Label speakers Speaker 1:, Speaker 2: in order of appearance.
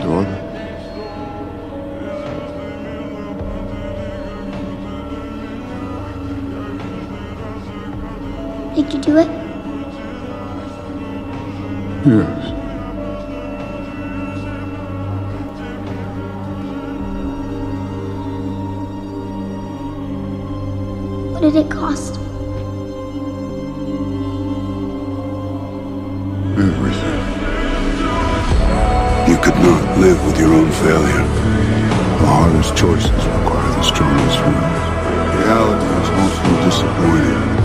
Speaker 1: Gone?
Speaker 2: Did you do it?
Speaker 1: Yes.
Speaker 2: What did it cost?
Speaker 1: Everything.
Speaker 3: You could not live with your own failure.
Speaker 1: The hardest choices require the strongest will. Reality is mostly disappointing.